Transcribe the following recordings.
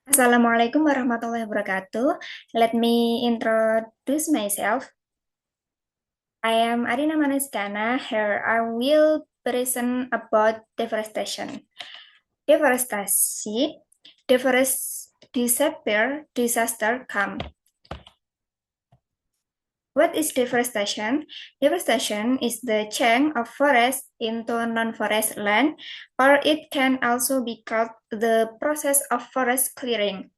Assalamualaikum warahmatullahi wabarakatuh. Let me introduce myself. I am Arina Manaskana. Here I will present about deforestation. Deforestasi, disappear, disaster come. What is deforestation? Deforestation is the change of forest into non-forest land, or it can also be called the process of forest clearing.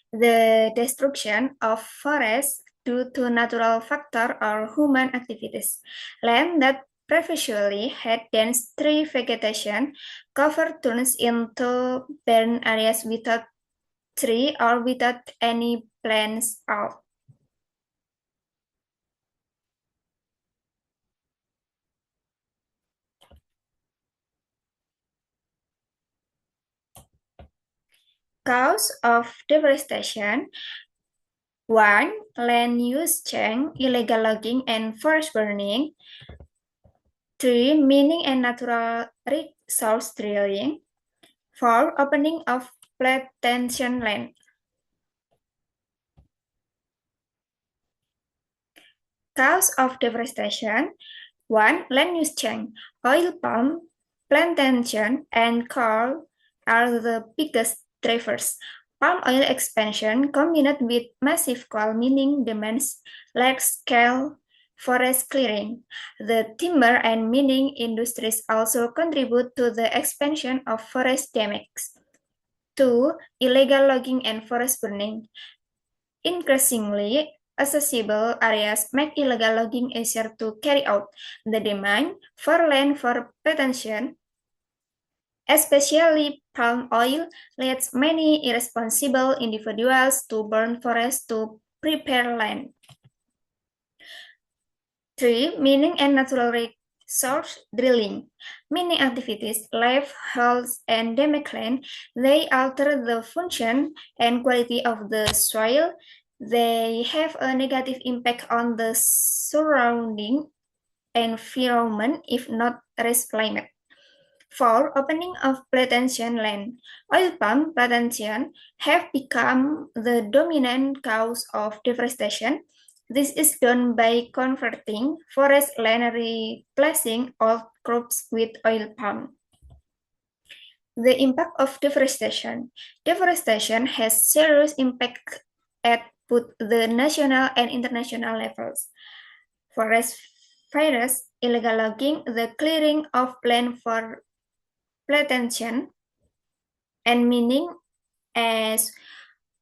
The destruction of forests due to natural factor or human activities. Land that previously had dense tree vegetation cover turns into barren areas without tree or without any plants out. Cause of deforestation: one, land use change, illegal logging, and forest burning. Three, mining and natural resource drilling. Four, opening of plantation land. Cause of deforestation: one, land use change. Oil palm, plantation, and coal are the biggest drivers. Palm oil expansion combined with massive coal mining demands large-scale forest clearing. The timber and mining industries also contribute to the expansion of forest damage. Two, illegal logging and forest burning. Increasingly, accessible areas make illegal logging easier to carry out. The demand for land for plantation, especially palm oil, leads many irresponsible individuals to burn forests to prepare land. Three, mining and natural resource drilling. Mining activities leave holes and damage land. They alter the function and quality of the soil. They have a negative impact on the surrounding environment if not reclaimed. Four, opening of plantation land. Oil palm plantation have become the dominant cause of deforestation. This is done by converting forest land, replacing old crops with oil palm. The impact of deforestation. Deforestation has serious impact at both the national and international levels. Forest fires, illegal logging, the clearing of land for plantation, and mining, as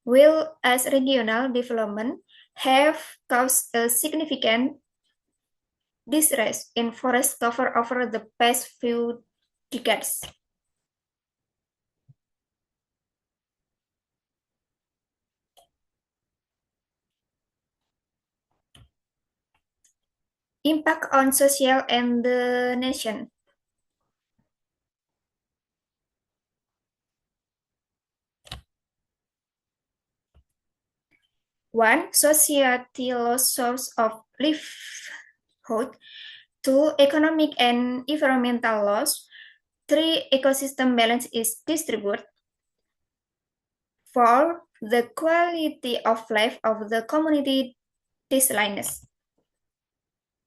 well as regional development, have caused a significant disrest in forest cover over the past few decades. Impact on social and the nation. One, societal source of livelihood. Two, economic and environmental loss. Three, ecosystem balance is distributed. Four, the quality of life of the community declines.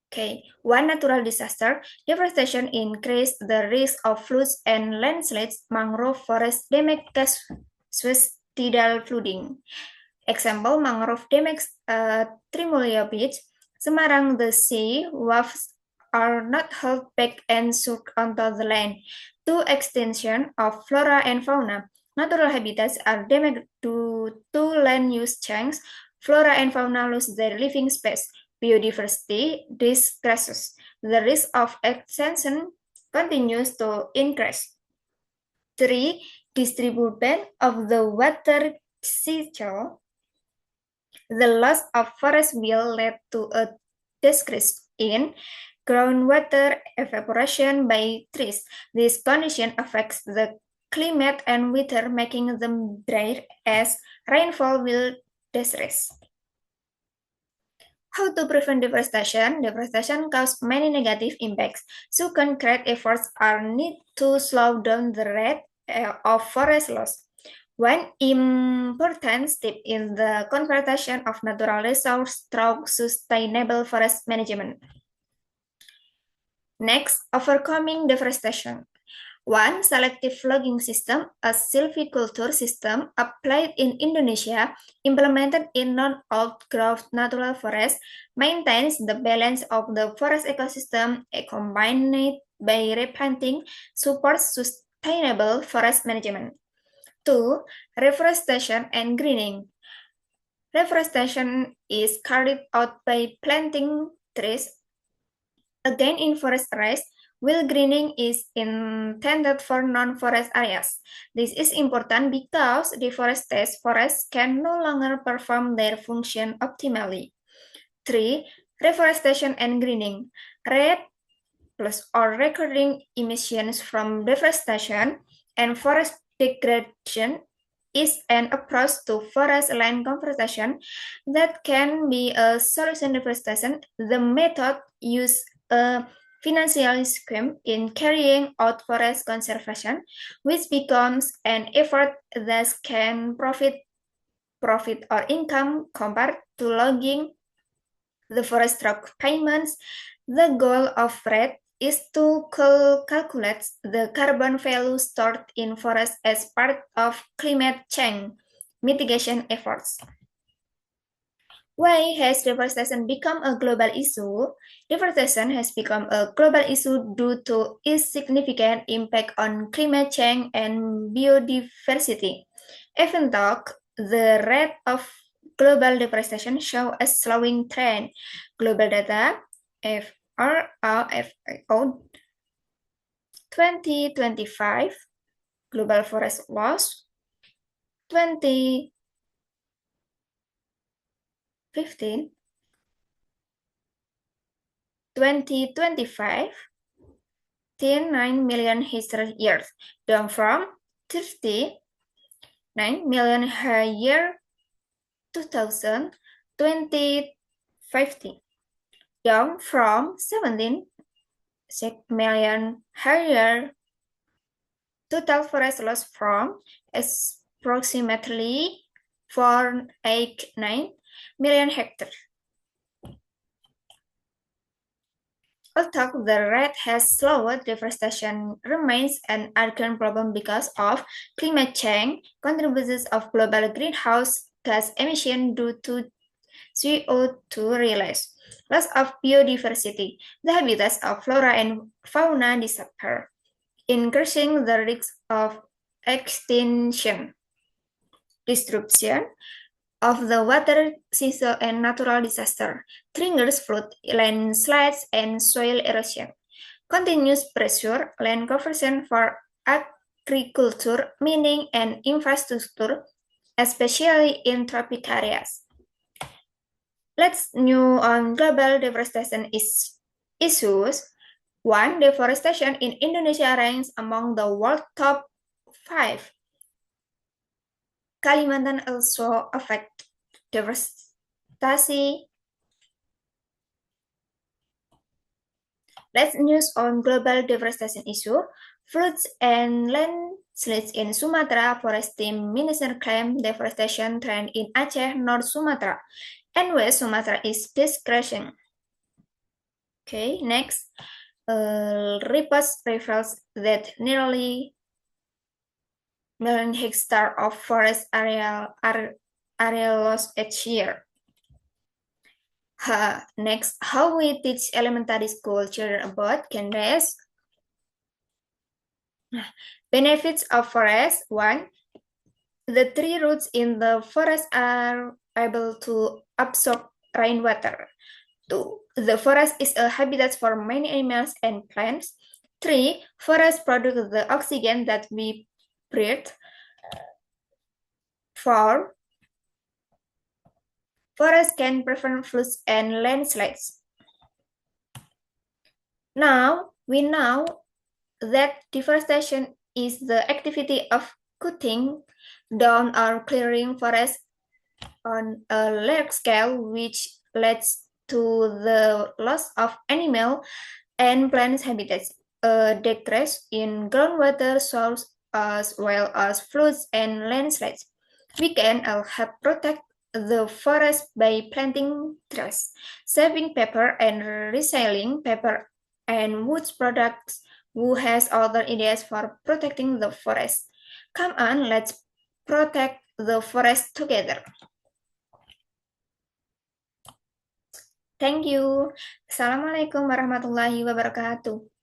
Okay, one, natural disaster. Deforestation increase the risk of floods and landslides, mangrove forest damage, caused tidal flooding. Example, mangrove damage Trimulya Beach, Semarang, the sea waves are not held back and sunk onto the land. Two, extinction of flora and fauna. Natural habitats are damaged due to land use change. Flora and fauna lose their living space. Biodiversity decreases. The risk of extinction continues to increase. Three, distribution of the water cycle. The loss of forest will lead to a decrease in groundwater evaporation by trees. This condition affects the climate and weather, making them dry as rainfall will decrease. How to prevent deforestation? Deforestation causes many negative impacts, so concrete efforts are needed to slow down the rate of forest loss. One important step in the conservation of natural resources through sustainable forest management. Next, overcoming deforestation. One selective logging system, a silviculture system applied in Indonesia, implemented in non-outgrowth natural forests, maintains the balance of the forest ecosystem, combined by replanting, supports sustainable forest management. Two, reforestation and greening. Reforestation is carried out by planting trees. Again, in forest areas, while greening is intended for non-forest areas. This is important because deforested forests can no longer perform their function optimally. 3. Reforestation and greening. RED plus or recording emissions from deforestation and forest degradation is an approach to forest land conservation that can be a solution to deforestation. The method uses a financial scheme in carrying out forest conservation, which becomes an effort that can profit or income compared to logging the forest rock payments. The goal of RED is to calculate the carbon value stored in forests as part of climate change mitigation efforts. Why has deforestation become a global issue? Deforestation has become a global issue due to its significant impact on climate change and biodiversity. Even though the rate of global deforestation shows a slowing trend, global data FRAFO 2025 global forest loss 2015 2025 9 million history years, down from 39 million year 2000 2050, down from 17 million year. Total forest loss from approximately 489 million hectares. Although the rate has slowed, deforestation remains an urgent problem because of climate change, contributions of global greenhouse gas emission due to CO2 release, loss of biodiversity, the habitats of flora and fauna disappear, increasing the risk of extinction, disruption of the water cycle and natural disaster, triggers flood, landslides, and soil erosion, continuous pressure, land conversion for agriculture, mining, and infrastructure, especially in tropic areas. Let's new on global deforestation issues. One, deforestation in Indonesia ranks among the world top 5. Kalimantan also affect deforestation. Let's news on global deforestation issue. Floods and landslides in Sumatra. Forest team minister claim deforestation trend in Aceh, North Sumatra, and West Sumatra is decreasing. Okay, next. Reports reveals that nearly million hectares of forest area lost each year. Next, how we teach elementary school children about canvas. Benefits of forest. 1. The tree roots in the forest are able to absorb rainwater. 2. The forest is a habitat for many animals and plants. 3. Forests produce the oxygen that we breathe. 4. Forests can prevent floods and landslides. Now, we know that deforestation is the activity of cutting down or clearing forests on a large scale, which leads to the loss of animal and plant habitats, a decrease in groundwater source as well as floods and landslides. We can all help protect the forest by planting trees, saving paper and reselling paper and wood products. Who has other ideas for protecting the forest? Come on, let's protect the forest together. Thank you. Assalamualaikum warahmatullahi wabarakatuh.